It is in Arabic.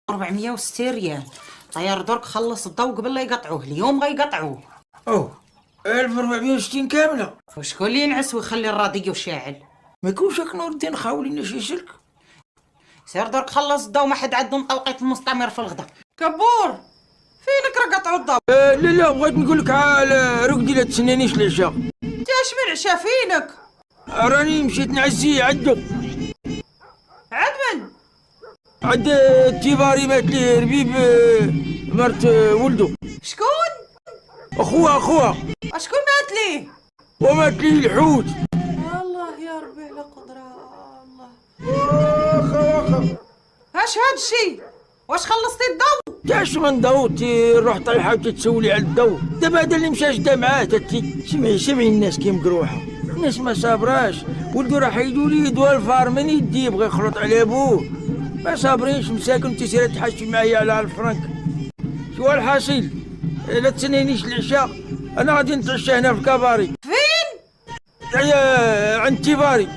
460 ريال. طيار درك خلص الضوء قبل لا يقطعوه، اليوم غيقطعوه. اوه 1460 كامله. وشكون اللي ينعس ويخلي الراديو شاعل؟ ما يكونش هاك نور الدين خاولي لنا شي سلك. سير درك خلص الضوء، ما حد عنده مطلقية المستمر في الغدا. كبور فينك راه قطعوا الضوء؟ لا بغيت نقول لك عال رقدي لا تسنانيش العشاء. انت اش من عشا فينك؟ راني مشيت نعزي عدو. عاد من؟ عد التيباري مات ليه ربيب مرت ولدو. شكون؟ اخوها اشكون مات ليه؟ ومات ليه الحوت. الله يا ربي على قدرة الله. واخا اش هاد الشي؟ واش خلصتي الضوء؟ تاش من ضو روح طيحه وتتسولي على الضو. دابا هذا اللي مشى جدا معاه سمعي الناس كي مقروحه. الناس ما صابراش، ولدو راح يدوا لي يدوا الفار من يدي يبغي يخلط على ابوه. ما صابرينش مساكن تسير تحشي معايا على الفرنك. شو الحاصل؟ لا تسنينيش العشاء، انا غادي نتعشى هنا في الكباري. فين؟ عند تيباري.